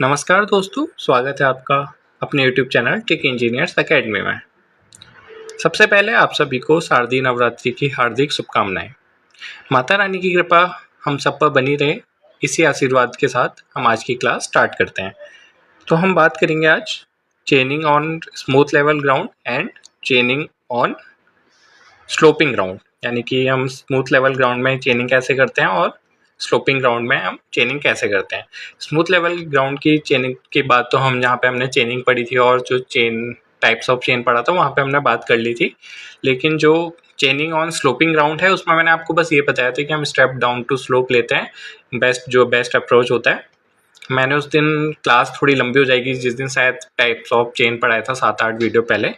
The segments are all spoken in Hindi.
नमस्कार दोस्तों, स्वागत है आपका अपने YouTube channel tech engineers academy में। सबसे पहले आप सभी को शारदीय नवरात्रि की हार्दिक शुभकामनाएं। माता रानी की कृपा हम सब पर बनी रहे, इसी आशीर्वाद के साथ हम आज की क्लास स्टार्ट करते हैं। तो हम बात करेंगे आज चेनिंग on smooth level ground and चेनिंग on sloping ground, यानी कि हम स्मूथ लेवल ग्राउंड में चेनिंग कैसे करते हैं और स्लोपिंग ग्राउंड में हम चेनिंग कैसे करते हैं। स्मूथ लेवल ग्राउंड की चेनिंग की बात तो हम यहाँ पे हमने चेनिंग पढ़ी थी और जो चेन टाइप्स ऑफ चेन पढ़ा था वहाँ पे हमने बात कर ली थी। लेकिन जो चेनिंग ऑन स्लोपिंग ग्राउंड है उसमें मैंने आपको बस ये बताया था कि हम स्टेप डाउन टू स्लोप लेते हैं, बेस्ट अप्रोच होता है। मैंने उस दिन क्लास थोड़ी लंबी हो जाएगी, जिस दिन शायद टाइप्स ऑफ चेन पढ़ाया था 7-8 वीडियो पहले,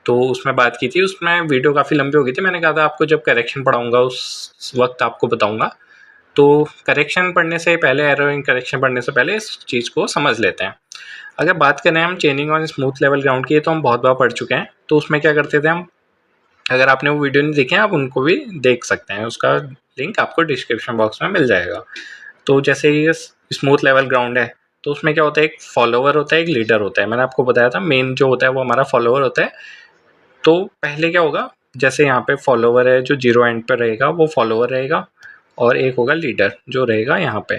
तो उसमें बात की थी। उसमें वीडियो काफ़ी लंबी हो गई थी। मैंने कहा था आपको जब करेक्शन पढ़ाऊँगा उस वक्त आपको बताऊँगा। तो करेक्शन पढ़ने से पहले, एरर करेक्शन पढ़ने से पहले इस चीज़ को समझ लेते हैं। अगर बात करें हम चेनिंग ऑन स्मूथ लेवल ग्राउंड की, तो हम बहुत बार पढ़ चुके हैं। तो उसमें क्या करते थे हम, अगर आपने वो वीडियो नहीं देखे आप उनको भी देख सकते हैं, उसका लिंक आपको डिस्क्रिप्शन बॉक्स में मिल जाएगा। तो जैसे ये स्मूथ लेवल ग्राउंड है तो उसमें क्या होता है, एक फॉलोवर होता है, एक लीडर होता है। मैंने आपको बताया था मेन जो होता है वो हमारा फॉलोवर होता है। तो पहले क्या होगा, जैसे यहाँ पे फॉलोवर है जो 0 एंड पर रहेगा वो फॉलोवर रहेगा, और एक होगा लीडर जो रहेगा यहाँ पे,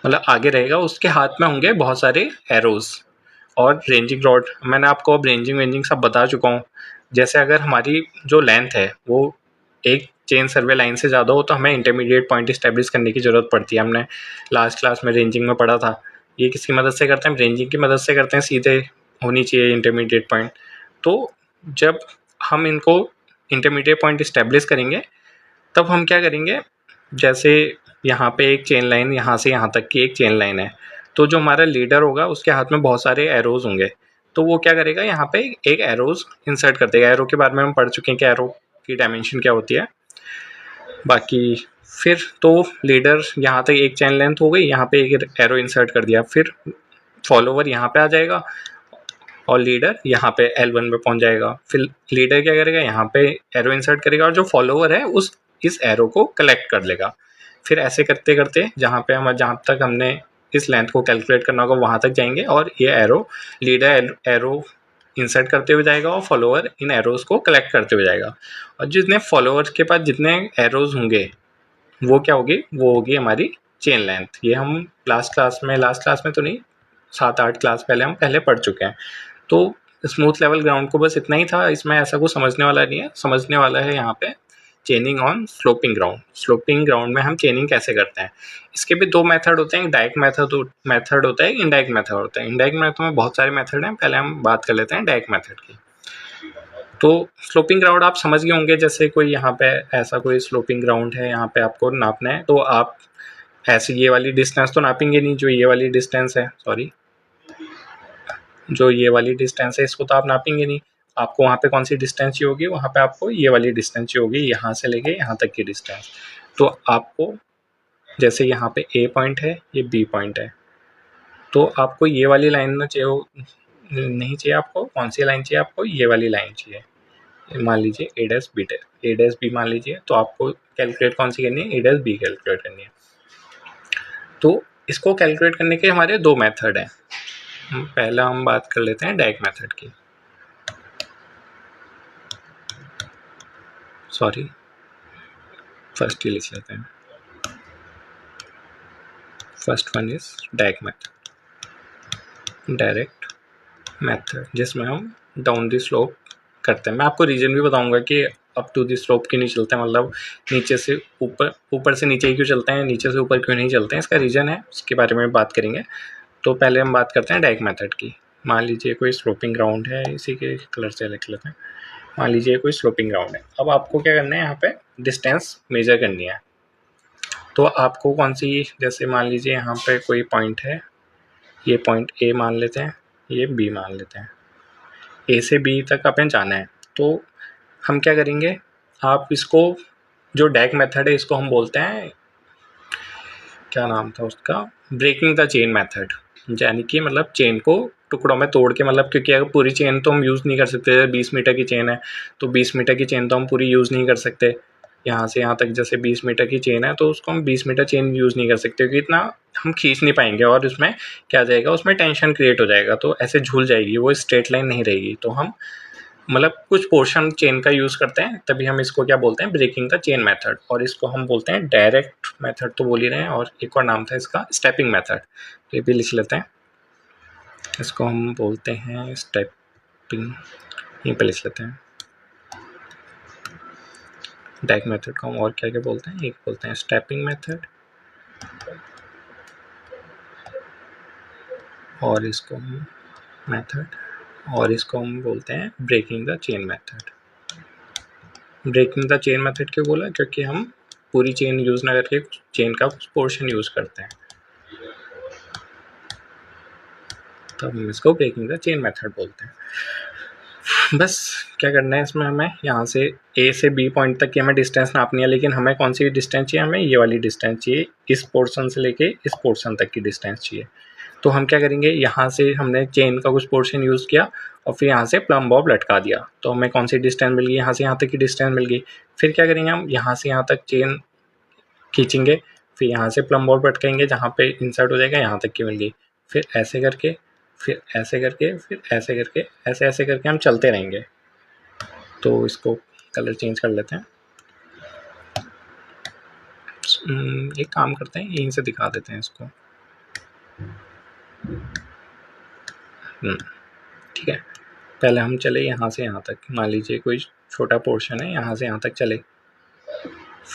मतलब आगे रहेगा। उसके हाथ में होंगे बहुत सारे एरोज और रेंजिंग रॉड। मैंने आपको अब रेंजिंग सब बता चुका हूँ। जैसे अगर हमारी जो लेंथ है वो एक चेन सर्वे लाइन से ज़्यादा हो तो हमें इंटरमीडिएट पॉइंट इस्टेब्लिश करने की ज़रूरत पड़ती है। हमने लास्ट क्लास में रेंजिंग में पढ़ा था। ये किसकी मदद से करते हैं, रेंजिंग की मदद से करते हैं। सीधे होनी चाहिए इंटरमीडिएट पॉइंट। तो जब हम इनको इंटरमीडिएट पॉइंट इस्टेब्लिश करेंगे तब हम क्या करेंगे, जैसे यहाँ पे एक चेन लाइन, यहाँ से यहाँ तक की एक चेन लाइन है, तो जो हमारा लीडर होगा उसके हाथ में बहुत सारे एरोज होंगे। तो वो क्या करेगा, यहाँ पे एक एरोज इंसर्ट कर देगा। एरो के बारे में हम पढ़ चुके हैं कि एरो की डायमेंशन क्या होती है। बाकी फिर तो लीडर यहाँ तक एक चेन लेंथ हो गई, यहाँ पे एक एरो इंसर्ट कर दिया, फिर फॉलोवर यहाँ पे आ जाएगा और लीडर यहाँ पे L1 पे पहुँच जाएगा। फिर लीडर क्या करेगा, यहाँ पे एरो इंसर्ट करेगा और जो फॉलोवर है इस एरो को कलेक्ट कर लेगा। फिर ऐसे करते करते जहाँ तक हमने इस लेंथ को कैलकुलेट करना होगा वहाँ तक जाएंगे, और ये एरो लीडर एरो इंसर्ट करते हुए जाएगा और फॉलोवर इन एरोज को कलेक्ट करते हुए जाएगा। और जितने फॉलोवर्स के पास जितने एरोज होंगे वो क्या होगी, वो होगी हमारी चेन लेंथ। ये हम लास्ट क्लास में तो नहीं, 7-8 क्लास पहले हम पढ़ चुके हैं। तो स्मूथ लेवल ग्राउंड को बस इतना ही था, इसमें ऐसा कुछ समझने वाला नहीं है। समझने वाला है यहाँ पे चेनिंग on sloping ground. Sloping ground में हम चेनिंग कैसे करते हैं, इसके भी 2 मेथड होते हैं। एक डायरेक्ट मेथड होता है, एक इनडायरेक्ट मेथड होता है। इनडायरेक्ट मेथड में बहुत सारे मेथड हैं, पहले हम बात कर लेते हैं डायरेक्ट मेथड की। तो स्लोपिंग ग्राउंड आप समझ गए होंगे, जैसे कोई यहाँ पे ऐसा कोई स्लोपिंग ग्राउंड है, यहाँ पे आपको नापना है, तो आप ऐसे ये वाली डिस्टेंस तो नापेंगे नहीं, जो ये वाली डिस्टेंस है, जो ये वाली डिस्टेंस है इसको तो आप नापेंगे नहीं। आपको वहाँ पे कौन सी डिस्टेंस चाहिए होगी, वहाँ पे आपको ये वाली डिस्टेंस चाहिए होगी, यहाँ से लेके यहाँ तक की डिस्टेंस। तो आपको जैसे यहाँ पे A पॉइंट है, ये B पॉइंट है, तो आपको ये वाली लाइन नहीं चाहिए। आपको कौन सी लाइन चाहिए, आपको ये वाली लाइन चाहिए। मान लीजिए A डैश B मान लीजिए, तो आपको कैलकुलेट कौन सी करनी है, A डैश B कैलकुलेट करनी है। तो इसको कैलकुलेट करने के हमारे 2 मेथड हैं। पहला हम बात कर लेते हैं डायरेक्ट मेथड की। फर्स्ट ही लिख लेते हैं। First one is direct method, जिसमें हम डाउन द स्लोप करते हैं। मैं आपको रीजन भी बताऊंगा कि अप टू द स्लोप क्यों नहीं चलते हैं, मतलब नीचे से ऊपर से नीचे क्यों चलते हैं, नीचे से ऊपर क्यों नहीं चलते हैं, इसका रीजन है, उसके बारे में बात करेंगे। तो पहले हम बात करते हैं डायरेक्ट मेथड की। मान लीजिए कोई स्लोपिंग ग्राउंड है, इसी के कलर से लिख लेते हैं। मान लीजिए कोई स्लोपिंग ग्राउंड है। अब आपको क्या करना है, यहाँ पे डिस्टेंस मेजर करनी है। तो आपको कौन सी, जैसे मान लीजिए यहाँ पे कोई पॉइंट है, ये पॉइंट A मान लेते हैं, ये B मान लेते हैं। A से B तक हमें जाना है, तो हम क्या करेंगे, आप इसको जो डायरेक्ट मेथड है इसको हम बोलते हैं, क्या नाम था उसका, ब्रेकिंग द चेन मेथड। यानी कि मतलब चेन को टुकड़ों में तोड़ के, मतलब क्योंकि अगर पूरी चेन तो हम यूज़ नहीं कर सकते। 20 मीटर की चेन है तो 20 मीटर की चेन तो हम पूरी यूज़ नहीं कर सकते, यहाँ से यहाँ तक जैसे 20 मीटर की चेन है तो उसको हम 20 मीटर चेन यूज़ नहीं कर सकते क्योंकि इतना हम खींच नहीं पाएंगे और उसमें क्या जाएगा, उसमें टेंशन क्रिएट हो जाएगा, तो ऐसे झूल जाएगी, वो स्ट्रेट लाइन नहीं रहेगी। तो हम मतलब कुछ पोर्शन चेन का यूज़ करते हैं, तभी हम इसको क्या बोलते हैं, ब्रेकिंग द चेन मेथड। और इसको हम बोलते हैं डायरेक्ट मेथड तो बोल ही रहे हैं, और एक और नाम था इसका स्टेपिंग मेथड, तो ये भी लिख लेते हैं। इसको हम बोलते हैं स्टेपिंग, यहीं पे लिख लेते हैं। डायरेक्ट मेथड को हम और क्या क्या बोलते हैं, एक बोलते हैं स्टेपिंग मेथड, और इसको हम मेथड, और इसको हम बोलते हैं breaking the chain method. Breaking the chain method क्यों बोला, क्योंकि हम पूरी चेन यूज़ ना करके चेन का पोर्शन यूज़ करते हैं, तो हम इसको ब्रेकिंग द चेन मेथड बोलते हैं। बस क्या करना है इसमें, हमें यहाँ से ए से बी पॉइंट तक की हमें डिस्टेंस नापनी है, लेकिन हमें कौन सी डिस्टेंस चाहिए, हमें ये वाली डिस्टेंस चाहिए, इस पोर्शन से लेके इस पोर्शन तक की डिस्टेंस चाहिए। तो हम क्या करेंगे, यहाँ से हमने चेन का कुछ पोर्शन यूज़ किया और फिर यहाँ से प्लम बॉब लटका दिया, तो हमें कौन सी डिस्टेंस मिल गई, यहाँ से यहाँ तक की डिस्टेंस मिल गई। फिर क्या करेंगे, हम यहाँ से यहाँ तक चेन खींचेंगे, फिर यहाँ से प्लम बॉब लटकाएंगे, जहाँ पे इंसर्ट हो जाएगा यहाँ तक की मिल गई। फिर ऐसे करके, फिर ऐसे करके, फिर ऐसे करके, ऐसे ऐसे करके हम चलते रहेंगे। तो इसको कलर चेंज कर लेते हैं। एक काम करते हैं, यहीं से दिखा देते हैं इसको। ठीक है, पहले हम चले यहाँ से यहाँ तक, मान लीजिए कोई छोटा पोर्शन है, यहाँ से यहाँ तक चले,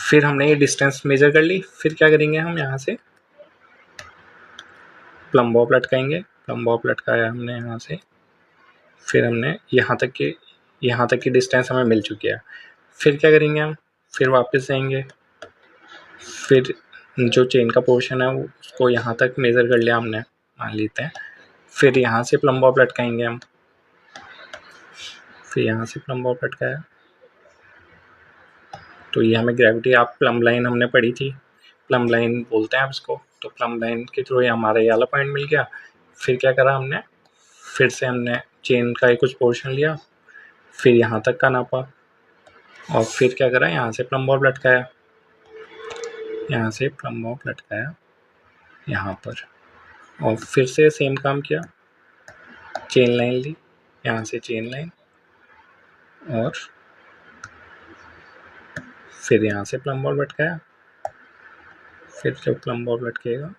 फिर हमने ये डिस्टेंस मेजर कर ली। फिर क्या करेंगे, हम यहाँ से प्लम बॉब लटकाएंगे, प्लम बॉब लटकाया हमने यहाँ से, फिर हमने यहाँ तक की डिस्टेंस हमें मिल चुकी है। फिर क्या करेंगे, हम फिर वापस जाएंगे, फिर जो चेन का पोर्शन है उसको यहाँ तक मेज़र कर लिया हमने, मान लेते हैं। फिर यहाँ से प्लम बॉब लटकाएंगे हम, फिर यहाँ से प्लम बॉब लटकाया, तो ये हमें ग्रेविटी, आप प्लम लाइन हमने पढ़ी थी, प्लम लाइन बोलते हैं आप इसको, तो प्लम लाइन के थ्रू ये हमारा ये वाला पॉइंट मिल गया। फिर क्या करा हमने, फिर से हमने चेन का कुछ पोर्शन लिया, फिर यहाँ तक का नापा, और फिर क्या करा, यहाँ से प्लम बॉब लटकाया, यहाँ से प्लम बॉब लटकाया यहाँ पर, और फिर से सेम काम किया, चेन लाइन ली, यहाँ से चेन लाइन, और फिर यहाँ से प्लम बॉब लटकाया, फिर जब प्लम बॉब लटकेगा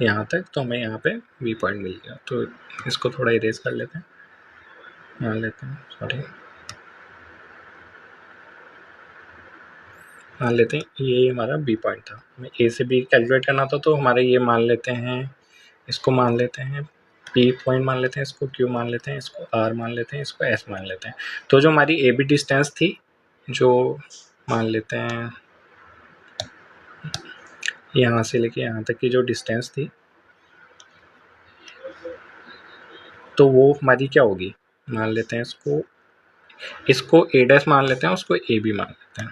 यहाँ तक, तो हमें यहाँ पे वी पॉइंट मिल गया। तो इसको थोड़ा इरेज कर लेते हैं, मान लेते हैं, मान लेते हैं ये हमारा बी पॉइंट था, हमें ए से बी कैलकुलेट करना था, तो हमारे ये मान लेते हैं, इसको मान लेते हैं पी पॉइंट मान लेते हैं, इसको क्यू मान लेते हैं, इसको आर मान लेते हैं, इसको एस मान लेते हैं। तो जो हमारी ए बी डिस्टेंस थी, जो मान लेते हैं यहाँ से लेके यहाँ तक की जो डिस्टेंस थी, तो वो हमारी क्या होगी, मान लेते हैं इसको ए डैश मान लेते हैं, उसको ए बी मान लेते हैं,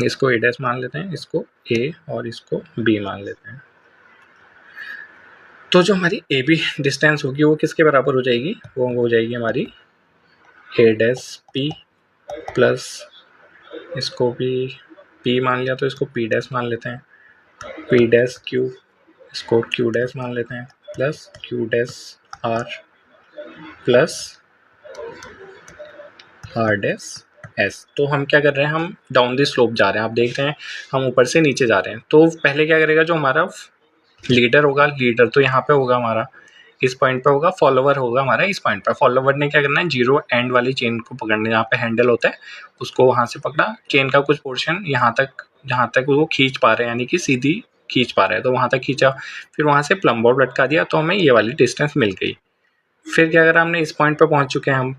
इसको ए डैश मान लेते हैं, इसको ए और इसको बी मान लेते हैं। तो जो हमारी ए बी डिस्टेंस होगी वो किसके बराबर हो जाएगी, वो हो जाएगी हमारी ए डैश पी प्लस, इसको भी पी मान लिया तो इसको पी डैश मान लेते हैं, पी डैश क्यू, इसको क्यू डैश मान लेते हैं, plus Q dash R plus R dash S. तो हम क्या कर रहे हैं, हम डाउन द स्लोप जा रहे हैं, आप देख रहे हैं हम ऊपर से नीचे जा रहे हैं। तो पहले क्या करेगा, जो हमारा लीडर होगा, लीडर तो यहाँ पे होगा हमारा, इस पॉइंट पे होगा, फॉलोवर होगा हमारा इस पॉइंट पे। फॉलोवर ने क्या करना है, जीरो एंड वाली चेन को पकड़ना, जहाँ पे हैंडल होता है उसको वहाँ से पकड़ा, चेन का कुछ पोर्शन यहाँ तक, जहाँ तक वो खींच पा रहे हैं, यानी कि सीधी खींच पा रहे हैं, तो वहाँ तक खींचा, फिर वहाँ से प्लम बॉब लटका दिया, तो हमें ये वाली डिस्टेंस मिल गई। फिर क्या करा हमने, इस पॉइंट पे पहुँच चुके हैं हम,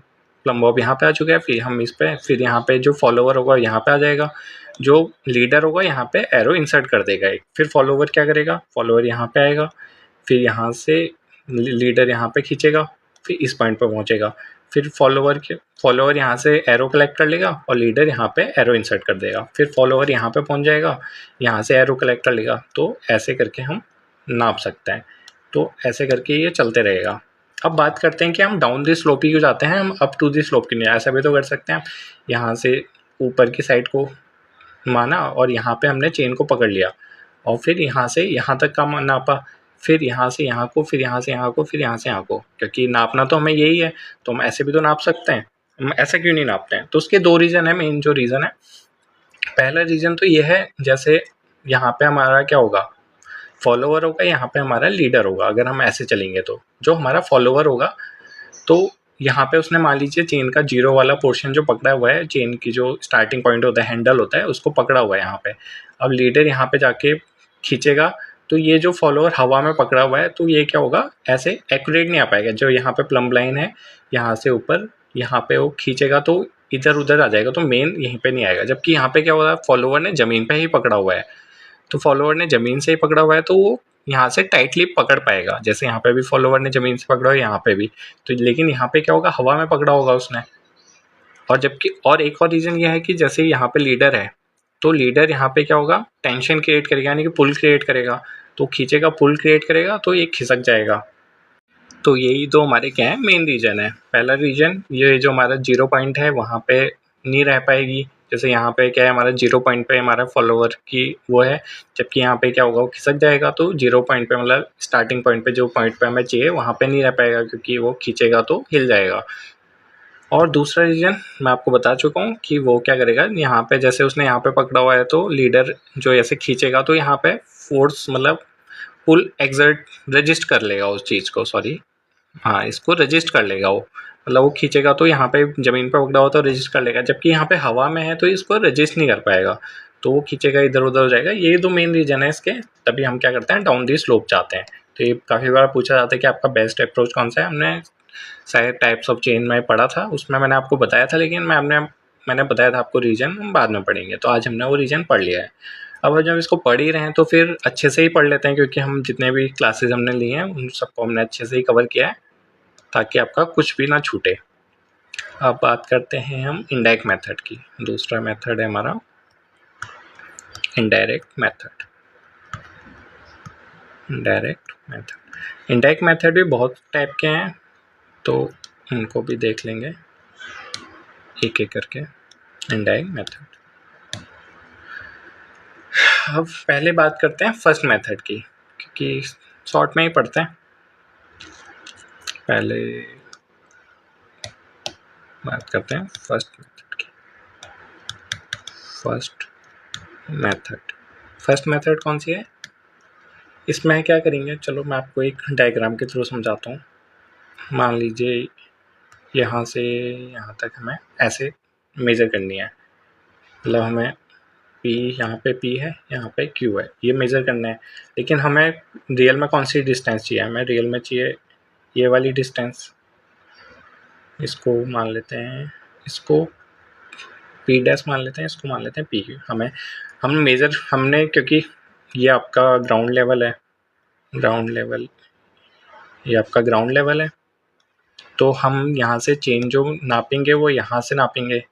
प्लम बॉब यहाँ पे आ चुके हैं, फिर हम इस पे, फिर यहाँ पे जो फॉलोवर होगा यहाँ पे आ जाएगा, जो लीडर होगा यहाँ पे एरो इंसर्ट कर देगा एक, फिर फॉलोवर क्या करेगा, फॉलोवर यहाँ पे आएगा, फिर यहाँ से लीडर यहाँ पे खींचेगा, फिर इस पॉइंट पे पहुँचेगा, फिर फॉलोवर यहाँ से एरो कलेक्ट कर लेगा और लीडर यहाँ पे एरो इंसर्ट कर देगा, फिर फॉलोवर यहाँ पे पहुँच जाएगा, यहाँ से एरो कलेक्ट कर लेगा। तो ऐसे करके हम नाप सकते हैं, तो ऐसे करके ये चलते रहेगा। अब बात करते हैं कि हम डाउन द स्लोप ही क्यों जाते हैं, हम अप टू द स्लोप क्यों नहीं। ऐसा भी तो कर सकते हैं, यहाँ से ऊपर की साइड को माना और यहाँ पे हमने चेन को पकड़ लिया और फिर यहाँ से यहाँ तक का नापा, फिर यहाँ से यहाँ को, फिर यहाँ से यहाँ को, फिर यहाँ से यहाँ को, क्योंकि नापना तो हमें यही है तो हम ऐसे भी तो नाप सकते हैं। हम ऐसा क्यों नहीं नापते हैं? तो उसके दो रीज़न है, मेन जो रीज़न है, पहला रीज़न तो ये है, जैसे यहाँ पे हमारा क्या होगा, फॉलोवर होगा, यहाँ पे हमारा लीडर होगा। अगर हम ऐसे चलेंगे तो जो हमारा फॉलोवर होगा, तो यहाँ पे उसने मान लीजिए चेन का जीरो वाला पोर्शन जो पकड़ा हुआ है, चेन की जो स्टार्टिंग पॉइंट होता है, हैंडल होता है, उसको पकड़ा हुआ है यहाँ पे। अब लीडर यहाँ पे जाके खींचेगा तो ये जो फॉलोअर हवा में पकड़ा हुआ है, तो ये क्या होगा, ऐसे एक्यूरेट नहीं आ पाएगा। जो यहाँ पे प्लम्ब लाइन है, यहाँ से ऊपर, यहाँ पे वो खींचेगा तो इधर उधर आ जाएगा, तो मेन यहीं पे नहीं आएगा। जबकि यहाँ पे क्या हो रहा है, फॉलोअर ने ज़मीन पे ही पकड़ा हुआ है, तो फॉलोअर ने ज़मीन से ही पकड़ा हुआ है, तो वो यहाँ से टाइटली पकड़ पाएगा। जैसे यहाँ पे भी फॉलोअर ने ज़मीन से पकड़ा हुआ है, यहाँ पे भी तो, लेकिन यहाँ पे क्या होगा, हवा में पकड़ा होगा उसने। और जबकि और एक और रीज़न ये है कि जैसे यहाँ पे लीडर है, तो लीडर यहाँ पे क्या होगा, टेंशन क्रिएट करेगा, यानी कि पुल क्रिएट करेगा, तो खींचेगा, पुल क्रिएट करेगा, तो ये खिसक जाएगा। तो यही तो हमारे क्या है, मेन रीज़न है। पहला रीज़न ये जो हमारा जीरो पॉइंट है वहाँ पे नहीं रह पाएगी। जैसे यहाँ पे क्या है, हमारा जीरो पॉइंट पे हमारा फॉलोवर की वो है, जबकि यहाँ पे क्या होगा, वो खिसक जाएगा। तो जीरो पॉइंट पे मतलब स्टार्टिंग पॉइंट पे जो पॉइंट पे हमें चाहिए वहाँ पे नहीं रह पाएगा, क्योंकि वो खींचेगा तो हिल जाएगा। और दूसरा रीज़न मैं आपको बता चुका हूँ कि वो क्या करेगा, यहाँ पे जैसे उसने यहाँ पे पकड़ा हुआ है, तो लीडर जो ऐसे खींचेगा तो यहाँ पे फोर्स मतलब पुल एक्सर्ट रजिस्ट कर लेगा उस चीज़ को, सॉरी, हाँ, इसको रजिस्ट कर लेगा वो, मतलब वो खींचेगा तो यहाँ पे ज़मीन पे पकड़ा हुआ तो रजिस्ट कर लेगा, जबकि यहाँ पे हवा में है तो इसको रजिस्ट नहीं कर पाएगा, तो वो खींचेगा, इधर उधर हो जाएगा। ये दो मेन रीज़न है इसके, तभी हम क्या करते हैं, डाउन दी स्लोप जाते हैं। तो ये काफ़ी बार पूछा जाता है कि आपका बेस्ट अप्रोच कौन सा है। हमने शायद टाइप्स ऑफ चेन में पढ़ा था, उसमें मैंने आपको बताया था, लेकिन मैंने बताया था आपको रीज़न हम बाद में पढ़ेंगे, तो आज हमने वो रीज़न पढ़ लिया है। अब जब इसको पढ़ ही रहे हैं तो फिर अच्छे से ही पढ़ लेते हैं, क्योंकि हम जितने भी क्लासेस हमने लिए हैं उन सबको हमने अच्छे से ही कवर किया है, ताकि आपका कुछ भी ना छूटे। अब बात करते हैं हम इनडायरेक्ट मेथड की। दूसरा मेथड है हमारा इनडायरेक्ट मेथड। इनडायरेक्ट मेथड भी बहुत टाइप के हैं, तो उनको भी देख लेंगे एक एक करके। इनडायरेक्ट मेथड, अब पहले बात करते हैं फर्स्ट मेथड की, क्योंकि शॉर्ट में ही पढ़ते हैं। पहले बात करते हैं फर्स्ट मेथड की। फर्स्ट मेथड कौन सी है, इसमें क्या करेंगे, चलो मैं आपको एक डायग्राम के थ्रू समझाता हूँ। मान लीजिए यहाँ से यहाँ तक हमें ऐसे मेज़र करनी है, मतलब हमें P, यहाँ पे P है, यहाँ पे Q है, ये मेज़र करना है। लेकिन हमें रियल में कौन सी डिस्टेंस चाहिए, हमें रियल में चाहिए ये वाली डिस्टेंस। इसको मान लेते हैं, इसको P डैश मान लेते हैं, इसको मान लेते हैं PQ। हम मेज़र हमने, क्योंकि ये आपका ग्राउंड लेवल है, ये आपका ग्राउंड लेवल है, तो हम यहाँ से चेन जो नापेंगे वो यहाँ से नापेंगे,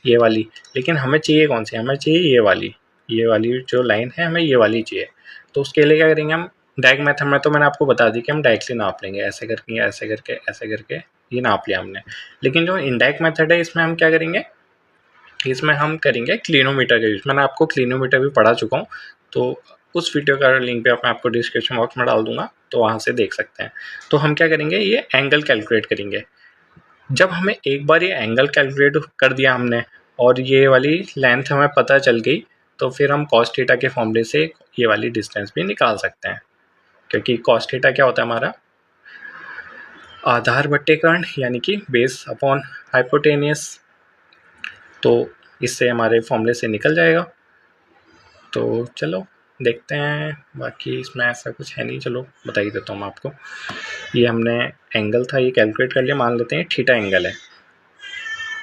ये वाली। लेकिन हमें चाहिए कौन सी, हमें चाहिए ये वाली जो लाइन है, हमें ये वाली चाहिए। तो उसके लिए क्या करेंगे हम, डायरेक्ट मेथड में तो मैंने आपको बता दी कि हम डायरेक्टली नाप लेंगे, ऐसे करके ऐसे करके ऐसे करके ये नाप लिया हमने। लेकिन जो इनडायरेक्ट मेथड है, इसमें हम क्या करेंगे, इसमें हम करेंगे क्लिनोमीटर का यूज़। मैंने आपको क्लिनोमीटर भी पढ़ा चुका हूँ, तो उस वीडियो का लिंक भी मैं आपको डिस्क्रिप्शन बॉक्स में डाल दूंगा, तो वहाँ से देख सकते हैं। तो हम क्या करेंगे, ये एंगल कैलकुलेट करेंगे। जब हमें एक बार ये एंगल कैलकुलेट कर दिया हमने और ये वाली लेंथ हमें पता चल गई, तो फिर हम कॉस थीटा के फॉर्मूले से ये वाली डिस्टेंस भी निकाल सकते हैं। क्योंकि कॉस थीटा क्या होता है हमारा, आधार बट्टे कर्ण, यानी कि बेस अपॉन हाइपोटेनियस, तो इससे हमारे फॉर्मूले से निकल जाएगा। तो चलो देखते हैं, बाकी इसमें ऐसा कुछ है नहीं, चलो बता ही देता हूँ मैं आपको। ये हमने एंगल था, ये कैलकुलेट कर लिया, मान लेते हैं थीटा एंगल है।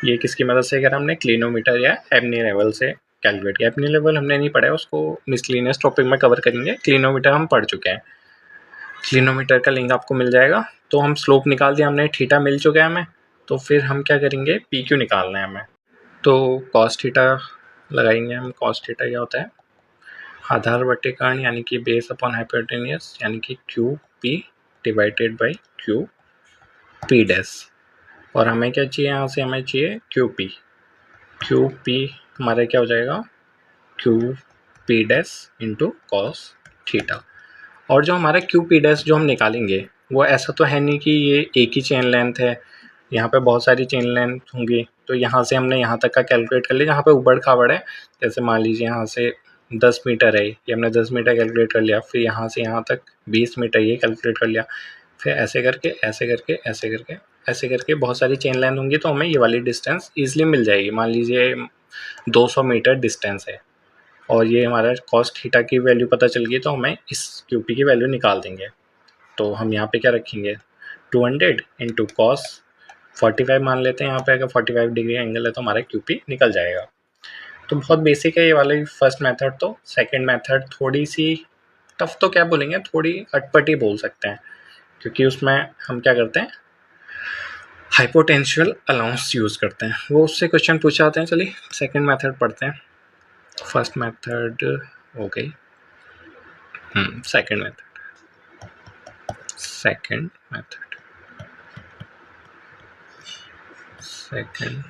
ये किसकी मदद से, अगर हमने क्लिनोमीटर या एबनी लेवल से कैलकुलेट किया। एबनी लेवल हमने नहीं पढ़ा है, उसको मिसलिनियस टॉपिक में कवर करेंगे। क्लिनोमीटर हम पढ़ चुके हैं, क्लिनोमीटर का लिंक आपको मिल जाएगा। तो हम स्लोप निकाल दिया हमने, थीटा मिल चुका है हमें, तो फिर हम क्या करेंगे, पी क्यू निकालना है हमें। तो कॉस थीटा लगाएंगे हम। कॉस थीटा क्या होता है, आधार बट्टे कर्ण, यानी कि बेस अपॉन हाइपोटेनियस, यानी कि Q P divided by Q. P dash, और हमें क्या चाहिए, यहाँ से हमें चाहिए क्यू पी। क्यू पी हमारा क्या हो जाएगा, Q P dash into cos theta. और जो हमारा क्यू पी डैश जो हम निकालेंगे वो ऐसा तो है नहीं कि ये एक ही चेन लेंथ है, यहाँ पे बहुत सारी चेन लेंथ होंगी, तो यहाँ से हमने यहाँ तक का कैलकुलेट कर लिया। जहाँ पे उबड़ खाबड़ है, जैसे मान लीजिए यहाँ से 10 मीटर है, ये हमने 10 मीटर कैलकुलेट कर लिया, फिर यहाँ से यहाँ तक 20 मीटर ये कैलकुलेट कर लिया, फिर ऐसे करके ऐसे करके ऐसे करके ऐसे करके बहुत सारी चेन लेंथ होंगी, तो हमें ये वाली डिस्टेंस ईजिली मिल जाएगी। मान लीजिए 200 मीटर डिस्टेंस है और ये हमारा कॉस थीटा की वैल्यू पता चल गई, तो हमें इस क्यू पी की वैल्यू निकाल देंगे। तो हम यहाँ पे क्या रखेंगे, 200 इंटू कॉस 45 मान लेते हैं, यहाँ पे अगर 45 डिग्री एंगल है तो हमारा क्यू पी निकल जाएगा। तो बहुत बेसिक है ये वाला फर्स्ट मेथड। तो सेकंड मेथड थोड़ी सी टफ तो क्या बोलेंगे, थोड़ी अटपटी बोल सकते हैं, क्योंकि उसमें हम क्या करते हैं, हाइपोटेंशियल अलाउंस यूज़ करते हैं, वो उससे क्वेश्चन पूछे जाते हैं। चलिए सेकंड मेथड पढ़ते हैं। फर्स्ट मेथड हो गई, सेकंड मेथड सेकंड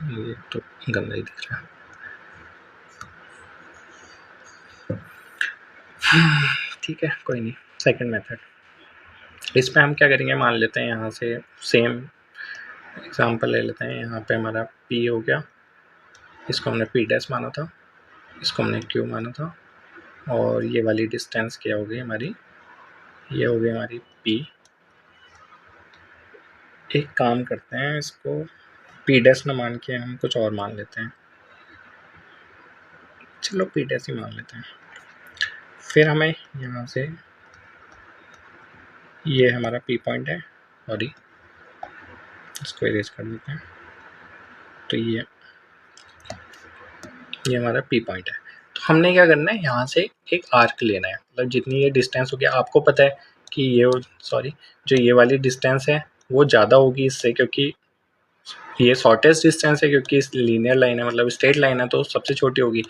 ये तो गंदा ही दिख रहा है। ठीक है, कोई नहीं। सेकंड मेथड, इसमें हम क्या करेंगे, मान लेते हैं यहाँ से सेम एग्जांपल ले लेते हैं। यहाँ पे हमारा P हो गया, इसको हमने P डैश माना था, इसको हमने Q माना था, और ये वाली डिस्टेंस क्या हो गई हमारी, ये हो गई हमारी P। एक काम करते हैं, इसको P डैश न मान के हम कुछ और मान लेते हैं। चलो P डैश ही मान लेते हैं। फिर हमें यहाँ से ये हमारा P पॉइंट है, और इसको इरेज कर देते हैं। तो ये हमारा P पॉइंट है। तो हमने क्या करना है, यहाँ से एक आर्क लेना है, मतलब जितनी ये डिस्टेंस हो गया, आपको पता है कि ये जो ये वाली डिस्टेंस है वो ज़्यादा होगी इससे, क्योंकि ये शॉर्टेस्ट डिस्टेंस है, क्योंकि इस लीनियर लाइन है, मतलब स्ट्रेट लाइन है, तो सबसे छोटी होगी।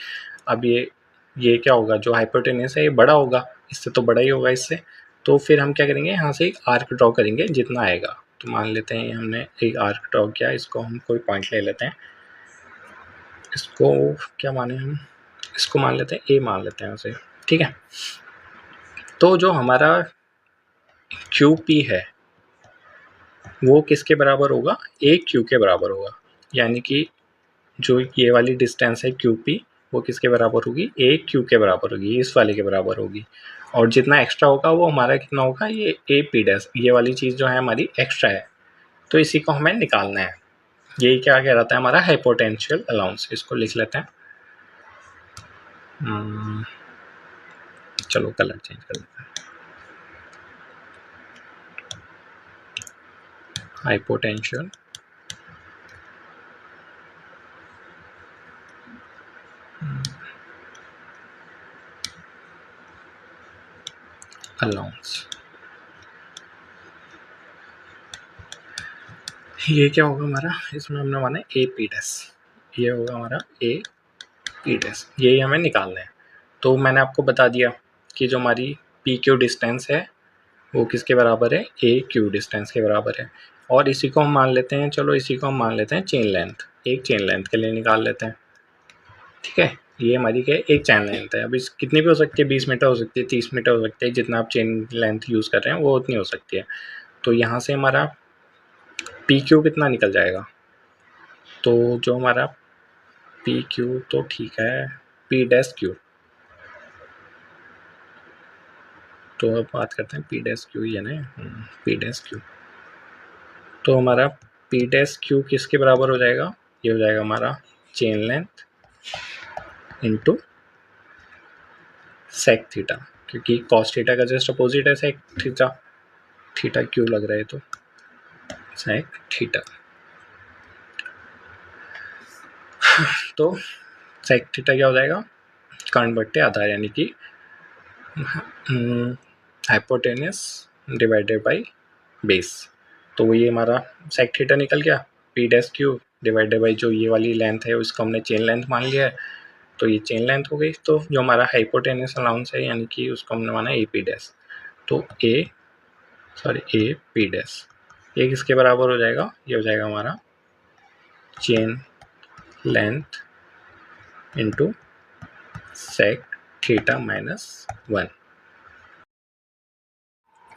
अब ये क्या होगा, जो हाइपोटेन्यूस है ये बड़ा होगा, इससे तो बड़ा ही होगा इससे। तो फिर हम क्या करेंगे, यहाँ से एक आर्क ड्रॉ करेंगे जितना आएगा। तो मान लेते हैं हमने एक आर्क ड्रॉ किया, इसको हम कोई पॉइंट ले लेते हैं, इसको क्या माने हम, इसको मान लेते हैं A मान लेते हैं उसे, ठीक है। तो जो हमारा QP है वो किसके बराबर होगा, AQ के बराबर होगा। यानी कि जो ये वाली डिस्टेंस है QP वो किसके बराबर होगी, AQ के बराबर होगी, इस वाले के बराबर होगी। और जितना एक्स्ट्रा होगा वो हमारा कितना होगा, ये AP डैश, ये वाली चीज़ जो है हमारी एक्स्ट्रा है, तो इसी को हमें निकालना है। यही क्या कह रहा था हमारा हाइपोटेंशियल अलाउंस। इसको लिख लेते हैं, चलो कलर चेंज कर देते हैं, हाइपोटेंशियल अलाउंस। ये क्या होगा हमारा, इसमें हमने माना AP डैश, ये होगा हमारा AP डैश, यही हमें निकालना है। तो मैंने आपको बता दिया कि जो हमारी PQ डिस्टेंस है वो किसके बराबर है, AQ डिस्टेंस के बराबर है। और इसी को हम मान लेते हैं, चलो इसी को हम मान लेते हैं चेन लेंथ, एक चेन लेंथ के लिए निकाल लेते हैं, ठीक है। ये हमारी क्या है, एक चेन लेंथ है। अब इस कितनी भी हो सकती है, 20 मीटर हो सकती है, 30 मीटर हो सकती है, जितना आप चेन लेंथ यूज़ कर रहे हैं वो उतनी हो सकती है। तो यहाँ से हमारा PQ कितना निकल जाएगा, तो जो हमारा PQ तो ठीक है, P डैश Q, तो अब बात करते हैं P डैश Q, ये ना P डैश Q। तो हमारा P डैश Q किसके बराबर हो जाएगा, ये हो जाएगा हमारा chain length into sec theta, क्योंकि कॉस थीटा का जस्ट अपोजिट है सेक थीटा, थीटा क्यू लग रहा है तो सेक थीटा। तो सेक थीटा क्या हो जाएगा, कर्ण बट्टे आधार, यानी कि हाइपोटेनस डिवाइडेड बाय बेस। तो ये हमारा सेक थीटा निकल गया, P dash Q divided by जो ये वाली लेंथ है उसको हमने चेन लेंथ मान लिया है, तो ये चेन लेंथ हो गई। तो जो हमारा हाइपोटेनस अलाउंस है यानी कि उसको हमने माना AP डैश। तो ए पी डैश, ये किसके बराबर हो जाएगा, ये हो जाएगा हमारा chain length into sec theta -1।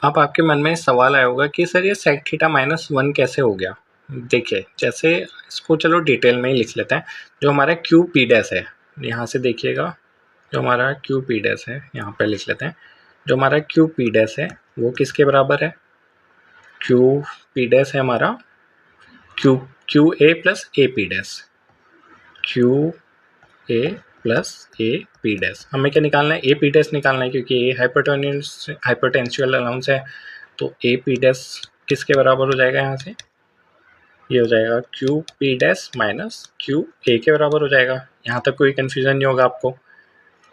अब आपके मन में सवाल आया होगा कि सर ये सेक थीटा -1 कैसे हो गया। देखिए, जैसे इसको चलो डिटेल में ही लिख लेते हैं। जो हमारा क्यू पी डैश है, यहाँ से देखिएगा, जो हमारा क्यू पी डैश है यहाँ पे लिख लेते हैं। जो हमारा क्यू पी डैश है वो किसके बराबर है, क्यू पी डैश है हमारा Q A plus A P dash, Q A plus A P dash. हमें क्या निकालना है, ए पी डैश निकालना है, क्योंकि ए हाइपरटेंशियल अलाउंस है। तो ए पी डैश किसके बराबर हो जाएगा, यहाँ से ये हो जाएगा Q P dash minus Q A के बराबर हो जाएगा। यहाँ तक कोई कन्फ्यूज़न नहीं होगा आपको।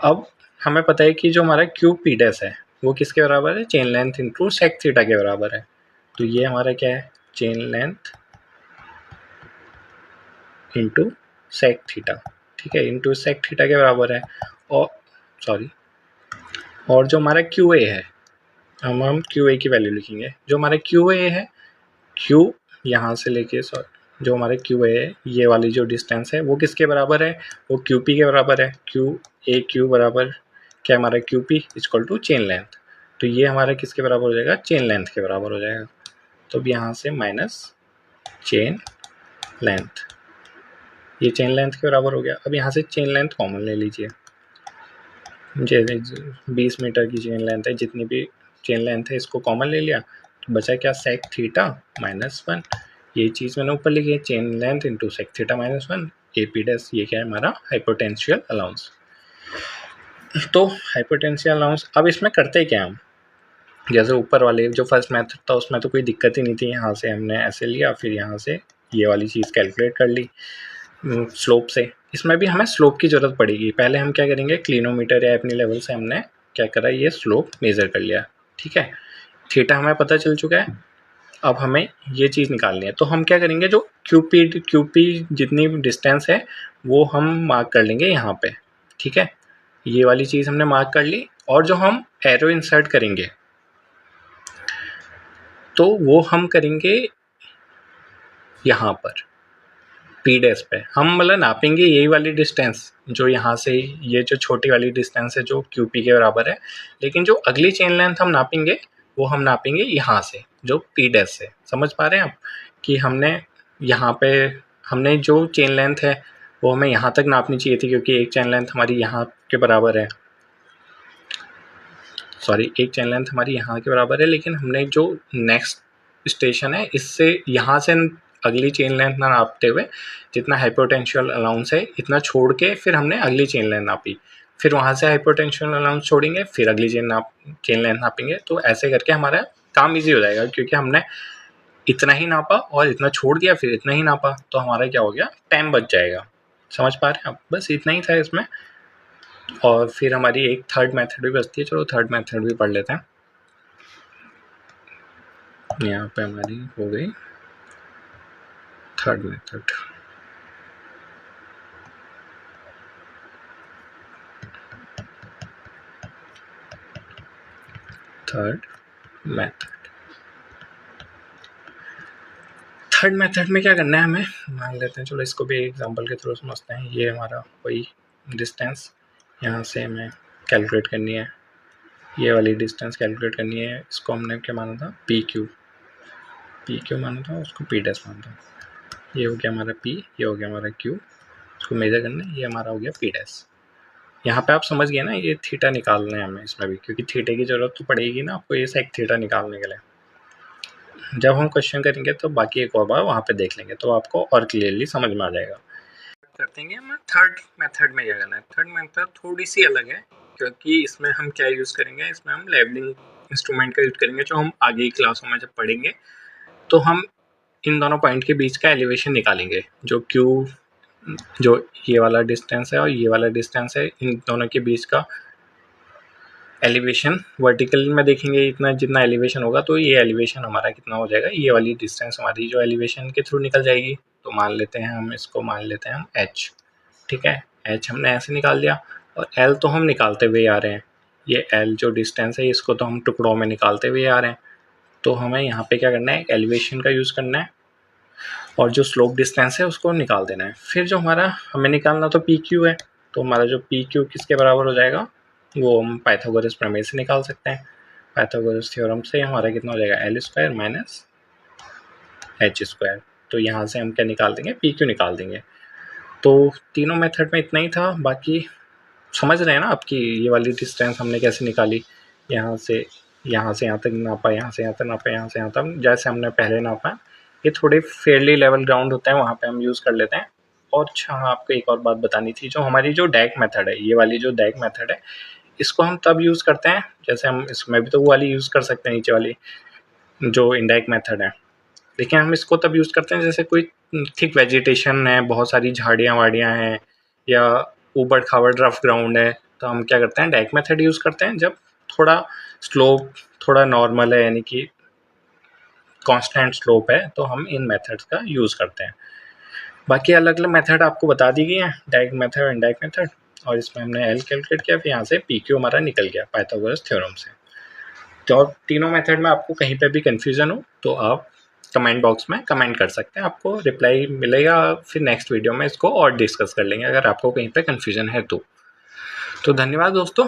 अब हमें पता है कि जो हमारा क्यू पी डैश है वो किसके बराबर है, chain length into sec theta के बराबर है। तो ये हमारा क्या है, chain length into sec theta, ठीक है, इंटू सेक थीटा के बराबर है। और जो हमारा क्यू ए है, हम क्यू ए की वैल्यू लिखेंगे। जो हमारा क्यू ए है, क्यू यहाँ से लेके जो हमारे क्यू ए है, ये वाली जो डिस्टेंस है वो किसके बराबर है, वो क्यू पी के बराबर है। क्यू बराबर क्या, हमारा Q P equal to chain length. तो ये हमारा किसके बराबर हो जाएगा, चेन लेंथ के बराबर हो जाएगा। तो अब यहाँ से माइनस चेन लेंथ, ये चेन लेंथ के बराबर हो गया। अब यहाँ से चेन लेंथ कॉमन ले लीजिए, जैसे 20 मीटर की चेन लेंथ है, जितनी भी चेन लेंथ है इसको कॉमन ले लिया, तो बचा क्या, सेक थीटा -1। ये चीज़ मैंने ऊपर लिखी है, chain length into sec theta -1 A P dash. ये क्या है, हमारा हाइपोटेंशियल अलाउंस। तो हाइपोटेंशियल अलाउंस, अब इसमें करते क्या हम, जैसे ऊपर वाले जो फर्स्ट मेथड था उसमें तो कोई दिक्कत ही नहीं थी। यहाँ से हमने ऐसे लिया, फिर यहाँ से ये वाली चीज़ कैलकुलेट कर ली स्लोप से। इसमें भी हमें स्लोप की ज़रूरत पड़ेगी। पहले हम क्या करेंगे, क्लिनोमीटर या अपनी लेवल से हमने क्या करा, ये स्लोप मेज़र कर लिया, ठीक है। थीटा हमें पता चल चुका है। अब हमें ये चीज़ निकालनी है, तो हम क्या करेंगे, जो क्यूपी जितनी डिस्टेंस है वो हम मार्क कर लेंगे यहाँ पे, ठीक है। ये वाली चीज़ हमने मार्क कर ली, और जो हम एरो इंसर्ट करेंगे तो वो हम करेंगे यहाँ पर पी डैश पे। हम मतलब नापेंगे यही वाली डिस्टेंस, जो यहाँ से ये जो छोटी वाली डिस्टेंस है जो क्यू पी के बराबर है, लेकिन जो अगली चेन लेंथ हम नापेंगे वो हम नापेंगे यहाँ से, जो पी डैश से। समझ पा रहे हैं आप कि हमने यहाँ पे हमने जो चेन लेंथ है वो हमें यहाँ तक नापनी चाहिए थी, क्योंकि एक चेन लेंथ हमारी यहाँ के बराबर है, एक चेन लेंथ हमारी यहाँ के बराबर है, लेकिन हमने जो नेक्स्ट स्टेशन है इससे यहाँ से अगली चेन लेंथ ना नापते हुए जितना हाइपोटेंशियल अलाउंस है इतना छोड़ के फिर हमने अगली चेन लेंथ नापी, फिर वहाँ से हाइपोटेंशियल अलाउंस छोड़ेंगे, फिर अगली चेन लेंथ नापेंगे। तो ऐसे करके हमारा काम ईजी हो जाएगा, क्योंकि हमने इतना ही नापा और इतना छोड़ दिया, फिर इतना ही नापा, तो हमारा क्या हो गया, टाइम बच जाएगा। समझ पा रहे हैं आप, बस इतना ही था इसमें। और फिर हमारी एक थर्ड मेथड भी बचती है, चलो थर्ड मेथड भी पढ़ लेते हैं। यहाँ पे हमारी हो गई थर्ड मेथड। थर्ड मेथड में क्या करना है, हमें मान लेते हैं, चलो इसको भी एग्जांपल के थ्रू समझते हैं। ये हमारा वही डिस्टेंस यहाँ से हमें कैलकुलेट करनी है, ये वाली डिस्टेंस कैलकुलेट करनी है। इसको हमने क्या माना था, पी क्यू माना था, उसको पी डैश माना था। ये हो गया हमारा पी, ये हो गया हमारा क्यू, इसको मेजर करना है, ये हमारा हो गया पी डैश। यहाँ पे आप समझ गए ना, ये थीटा निकालना है हमें इसमें भी, क्योंकि थीटे की ज़रूरत तो पड़ेगी ना आपको ये सेक थीटा निकालने के लिए। जब हम क्वेश्चन करेंगे तो बाकी एक और बार वहाँ पे देख लेंगे, तो आपको और क्लियरली समझ में आ जाएगा। करते हैं हम थर्ड मेथड में क्या करना है। थर्ड मेथड थोड़ी सी अलग है, क्योंकि इसमें हम क्या यूज़ करेंगे, इसमें हम लेवलिंग इंस्ट्रूमेंट का यूज़ करेंगे, जो हम आगे की क्लासों में जब पढ़ेंगे तो हम इन दोनों पॉइंट के बीच का एलिवेशन निकालेंगे। जो ये वाला डिस्टेंस है और ये वाला डिस्टेंस है, इन दोनों के बीच का एलिवेशन वर्टिकल में देखेंगे, इतना जितना एलिवेशन होगा तो ये एलिवेशन हमारा कितना हो जाएगा, ये वाली डिस्टेंस हमारी जो एलिवेशन के थ्रू निकल जाएगी। तो मान लेते हैं हम इसको, मान लेते हैं हम h, ठीक है। h हमने ऐसे निकाल दिया, और l तो हम निकालते हुए आ रहे हैं, ये L जो डिस्टेंस है इसको तो हम टुकड़ों में निकालते हुए आ रहे हैं, तो हमें यहाँ पे क्या करना है, एलिवेशन का यूज़ करना है और जो स्लोप डिस्टेंस है उसको निकाल देना है। फिर जो हमारा हमें निकालना तो पी क्यू है, तो हमारा जो पी क्यू किसके बराबर हो जाएगा, वो हम पाइथागोरस प्रमेय से निकाल सकते हैं। पाइथागोरस थ्योरम से हमारा कितना हो जाएगा, L square minus H square. तो यहाँ से हम क्या निकाल देंगे, पी क्यू निकाल देंगे। तो तीनों मेथड में इतना ही था, बाकी समझ रहे हैं ना आपकी ये वाली डिस्टेंस हमने कैसे निकाली, यहाँ से यहाँ तक नापा, यहाँ से यहाँ तक नापा, यहाँ से यहाँ तक, जैसे हमने पहले नापा। ये थोड़े फेयरली लेवल ग्राउंड होता है, वहाँ पे हम यूज़ कर लेते हैं। और अच्छा हाँ, आपको एक और बात बतानी थी, जो हमारी जो डैक मेथड है, ये वाली जो डैक मेथड है, इसको हम तब यूज़ करते हैं, जैसे हम इसमें भी तो वो वाली यूज़ कर सकते हैं, नीचे वाली जो इनडायरेक्ट मेथड है, लेकिन हम इसको तब यूज़ करते हैं जैसे कोई थिक वेजिटेशन है, बहुत सारी झाड़ियाँ वाड़ियाँ हैं, या ऊबड़ खाबड़ रफ ग्राउंड है, तो हम क्या करते हैं, डायरेक्ट मेथड यूज़ करते हैं। जब थोड़ा स्लोप थोड़ा नॉर्मल है, यानी कि कांस्टेंट स्लोप है, तो हम इन मेथड्स का यूज़ करते हैं। बाकी अलग अलग मेथड आपको बता दी गई हैं, डायरेक्ट मेथड, इनडायरेक्ट मेथड, और इसमें हमने एल कैलकुलेट किया, फिर यहाँ से पी क्यू हमारा निकल गया पाइथागोरस थ्योरम से। तो तीनों मेथड में आपको कहीं पे भी कन्फ्यूज़न हो तो आप कमेंट बॉक्स में कमेंट कर सकते हैं, आपको रिप्लाई मिलेगा। फिर नेक्स्ट वीडियो में इसको और डिस्कस कर लेंगे अगर आपको कहीं पे कन्फ्यूज़न है तो धन्यवाद दोस्तों।